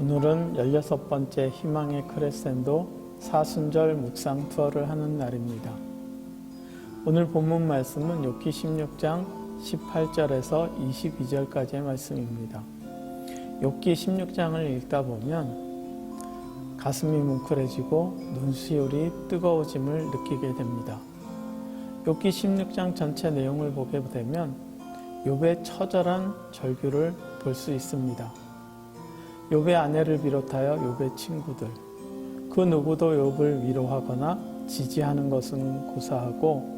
오늘은 16번째 희망의 크레센도 사순절 묵상 투어를 하는 날입니다. 오늘 본문 말씀은 욥기 16장 18절에서 22절까지의 말씀입니다. 욥기 16장을 읽다 보면 가슴이 뭉클해지고 눈시울이 뜨거워짐을 느끼게 됩니다. 욥기 16장 전체 내용을 보게 되면 욥의 처절한 절규를 볼 수 있습니다. 욥의 아내를 비롯하여 욥의 친구들, 그 누구도 욥을 위로하거나 지지하는 것은 고사하고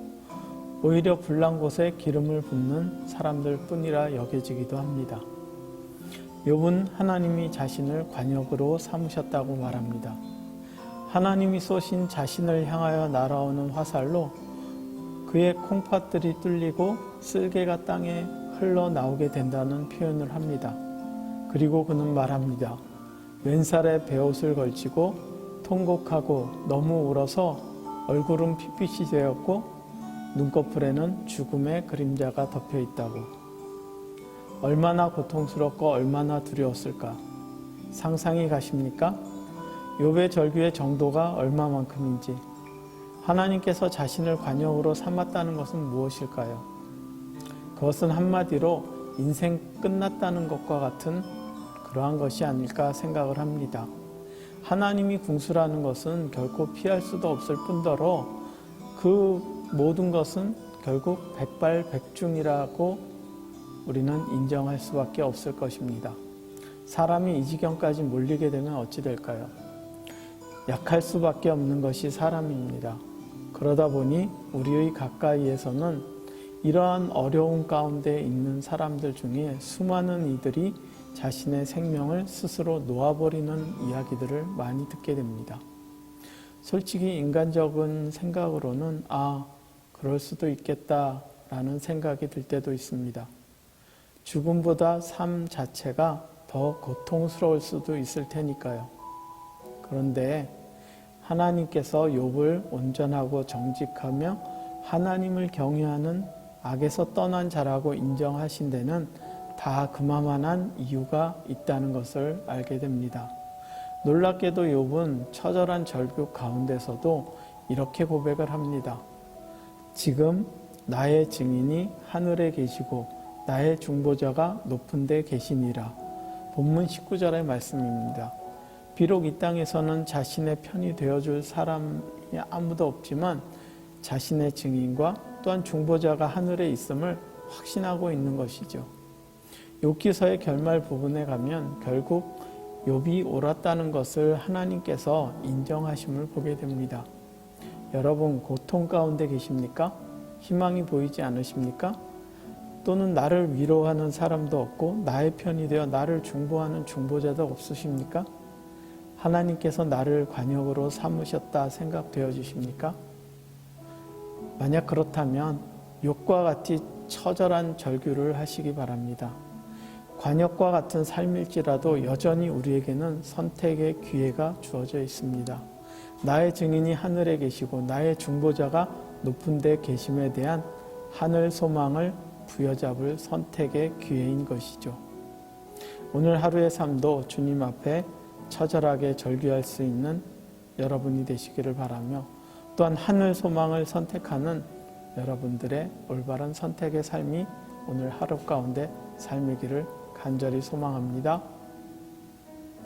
오히려 불난 곳에 기름을 붓는 사람들 뿐이라 여겨지기도 합니다. 욥은 하나님이 자신을 관역으로 삼으셨다고 말합니다. 하나님이 쏘신 자신을 향하여 날아오는 화살로 그의 콩팥들이 뚫리고 쓸개가 땅에 흘러나오게 된다는 표현을 합니다. 그리고 그는 말합니다. 왼살에 베옷을 걸치고 통곡하고 너무 울어서 얼굴은 핏빛이 되었고 눈꺼풀에는 죽음의 그림자가 덮여 있다고. 얼마나 고통스럽고 얼마나 두려웠을까? 상상이 가십니까? 욥의 절규의 정도가 얼마만큼인지. 하나님께서 자신을 관역으로 삼았다는 것은 무엇일까요? 그것은 한마디로 인생 끝났다는 것과 같은 그러한 것이 아닐까 생각을 합니다. 하나님이 궁수라는 것은 결코 피할 수도 없을 뿐더러 그 모든 것은 결국 백발백중이라고 우리는 인정할 수밖에 없을 것입니다. 사람이 이 지경까지 몰리게 되면 어찌 될까요? 약할 수밖에 없는 것이 사람입니다. 그러다 보니 우리의 가까이에서는 이러한 어려움 가운데 있는 사람들 중에 수많은 이들이 자신의 생명을 스스로 놓아버리는 이야기들을 많이 듣게 됩니다. 솔직히 인간적인 생각으로는 그럴 수도 있겠다라는 생각이 들 때도 있습니다. 죽음보다 삶 자체가 더 고통스러울 수도 있을 테니까요. 그런데 하나님께서 욥을 온전하고 정직하며 하나님을 경외하는 악에서 떠난 자라고 인정하신 데는 다 그만한 이유가 있다는 것을 알게 됩니다. 놀랍게도 욥은 처절한 절규 가운데서도 이렇게 고백을 합니다. 지금 나의 증인이 하늘에 계시고 나의 중보자가 높은 데 계시니라. 본문 19절의 말씀입니다. 비록 이 땅에서는 자신의 편이 되어줄 사람이 아무도 없지만 자신의 증인과 또한 중보자가 하늘에 있음을 확신하고 있는 것이죠. 욥기서의 결말 부분에 가면 결국 욥이 옳았다는 것을 하나님께서 인정하심을 보게 됩니다. 여러분 고통 가운데 계십니까? 희망이 보이지 않으십니까? 또는 나를 위로하는 사람도 없고 나의 편이 되어 나를 중보하는 중보자도 없으십니까? 하나님께서 나를 관역으로 삼으셨다 생각되어 주십니까? 만약 그렇다면 욥과 같이 처절한 절규를 하시기 바랍니다. 관역과 같은 삶일지라도 여전히 우리에게는 선택의 기회가 주어져 있습니다. 나의 증인이 하늘에 계시고 나의 중보자가 높은 데 계심에 대한 하늘 소망을 부여잡을 선택의 기회인 것이죠. 오늘 하루의 삶도 주님 앞에 처절하게 절규할 수 있는 여러분이 되시기를 바라며 또한 하늘 소망을 선택하는 여러분들의 올바른 선택의 삶이 오늘 하루 가운데 삶이기를 간절히 소망합니다.